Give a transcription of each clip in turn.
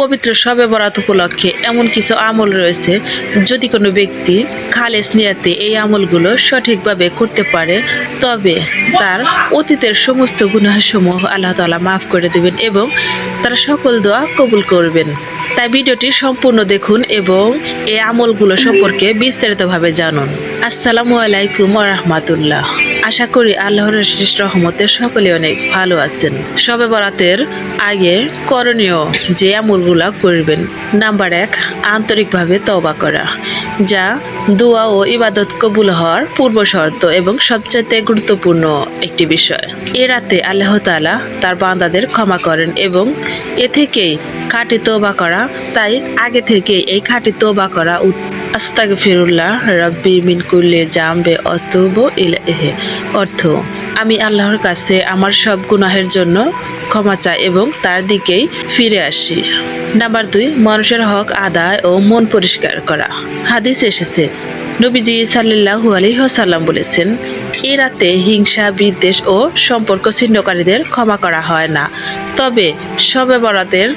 পবিত্র শবে বরাত উপলক্ষে এমন কিছু আমল রয়েছে, যদি কোনো ব্যক্তি খালেস নিয়াতে এই আমলগুলো সঠিকভাবে করতে পারে, তবে তার অতীতের সমস্ত গুনাহসমূহ আল্লাহ তাআলা মাফ করে দেবেন এবং তার সকল দোয়া কবুল করবেন। তাই ভিডিওটি সম্পূর্ণ দেখুন এবং এই আমলগুলো সম্পর্কে বিস্তারিতভাবে জানুন। আসসালামু আলাইকুম ওয়া রাহমাতুল্লাহ। আশা করি আল্লাহর অশেষ রহমতে সকলে অনেক ভালো আছেন। শবে বরাতের আগে করণীয় যে আমলগুলা করবেন, নাম্বার 1, আন্তরিকভাবে তওবা করা, যা দোয়া ও ইবাদত কবুল হওয়ার পূর্ব শর্ত এবং সবচেয়ে গুরুত্বপূর্ণ একটি বিষয়। এ রাতে আল্লাহ তাআলা তার বান্দাদের ক্ষমা করেন এবং এ থেকেই খাঁটি তওবা করা। তাই আগে থেকে এই খাঁটি তওবা করা আস্তাগফিরুল্লাহ রাব্বি মিন কুল্লি জামবে আতুবু ইলাইহি, অর্থ আমি আল্লাহর কাছে আমার সব গুনাহের জন্য ক্ষমা চাই এবং তার দিকেই ফিরে আসি। নাম্বার 2, মানুষের হক আদায় ও মন পরিষ্কার করা। হাদিস এসেছে, নবীজি সাল্লাল্লাহু আলাইহি ওয়াসাল্লাম বলেছেন, এই রাতে হিংসা, বিদ্বেষ ও সম্পর্ক ছিন্নকারীদের ক্ষমা করা হয় না। তবে শবে বরাতের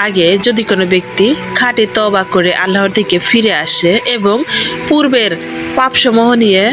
আগে যদি কোনো ব্যক্তি খাঁটি তওবা করে আল্লাহর দিকে ফিরে আসে এবং পূর্বের পাপসমূহ নিয়ে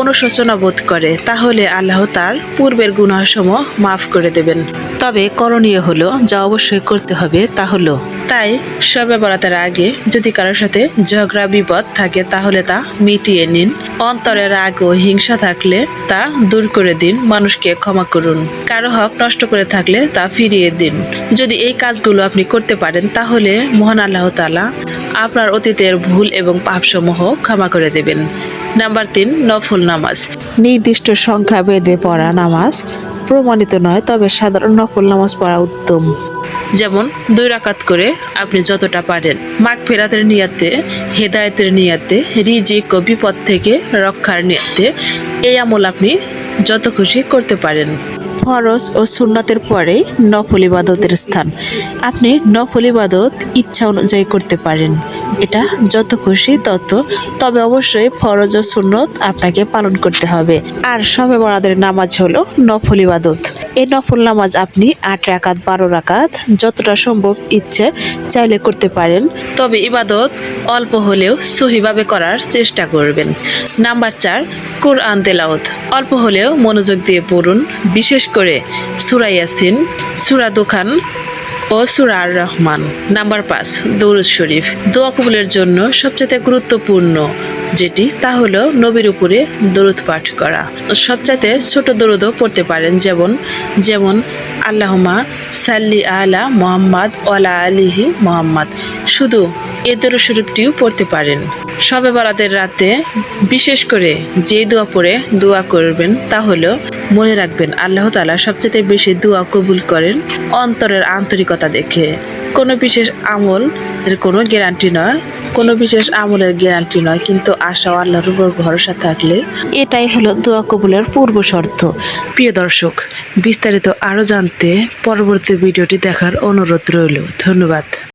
অনুশোচনা বোধ করে, তাহলে আল্লাহ তার পূর্বের গুনাহসমূহ মাফ করে দেবেন। তবে করণীয় হলো, যা অবশ্যই করতে হবে তা হলো, তাই শবে বরাতের আগে যদি কারোর সাথে ঝগড়া বিপদ থাকে তাহলে তা মিটিয়ে নিন। অন্তরের রাগ ও হিংসা থাকলে তা দূর করে দিন। মানুষকে ক্ষমা করুন। কারো হক নষ্ট করে থাকলে তা ফিরিয়ে দিন। যদি এই কাজগুলো আপনি করতে পারেন, তাহলে মহান আল্লাহ তাআলা আপনার অতীতের ভুল এবং পাপসমূহ ক্ষমা করে দেবেন। নাম্বার 3, নফল নামাজ। নির্দিষ্ট সংখ্যা বেঁধে পড়া নামাজ প্রমাণিত নয়, তবে সাধারণ নফল নামাজ পড়া উত্তম। যেমন 2 রাকাত করে আপনি যতটা পারেন, মাগফিরাতের নিয়াতে, হেদায়েতের নিয়াতে, রিজিক ও বিপদ থেকে রক্ষার নিয়াতে এই আমল আপনি যত খুশি করতে পারেন। ফরজ ও সুন্নাতের পরে নফল ইবাদতের স্থান। আপনি নফল ইবাদত ইচ্ছা অনুযায়ী করতে পারেন, এটা যত খুশি তত, তবে অবশ্যই ফরজ ও সুন্নত আপনাকে পালন করতে হবে। আর শবে বরাতের নামাজ হলো নফল ইবাদত। এই নফল নামাজ আপনি 8 রাকাত, 12 রাকাত, যতটা সম্ভব ইচ্ছে চাইলে করতে পারেন। তবে ইবাদত অল্প হলেও সহিভাবে করার চেষ্টা করবেন। নাম্বার 4, কোরআন তেলাওয়াত। অল্প হলেও মনোযোগ দিয়ে পড়ুন, বিশেষ করে সূরা ইয়াসিন, সূরা দুখান ও সূরা আর রহমান। নাম্বার 5, দরুদ শরীফ। দোয়া কবুলের জন্য সবচেয়ে গুরুত্বপূর্ণ যেটি, তা হলো নবীর উপরে দরুদ পাঠ করা। সবচাইতে ছোট দরুদও পড়তে পারেন, যেমন আল্লাহুম্মা সাল্লি আলা মুহাম্মাদ ওয়ালা আলিহি মুহাম্মাদ। শুধু এই দরুদ শরীফটিও পড়তে পারেন। শবে বরাতের রাতে বিশেষ করে যে দোয়া পড়ে দোয়া করবেন, তা হলো, মনে রাখবেন আল্লাহ তাআলা সবচেয়ে বেশি দোয়া কবুল করেন অন্তরের আন্তরিকতা দেখে। কোনো বিশেষ আমলের গ্যারান্টি নয়, কিন্তু আশা ও আল্লাহর উপর ভরসা থাকলে এটাই হলো দোয়া কবুলের পূর্ব শর্ত। প্রিয় দর্শক, বিস্তারিত আরও জানতে পরবর্তী ভিডিওটি দেখার অনুরোধ রইল। ধন্যবাদ।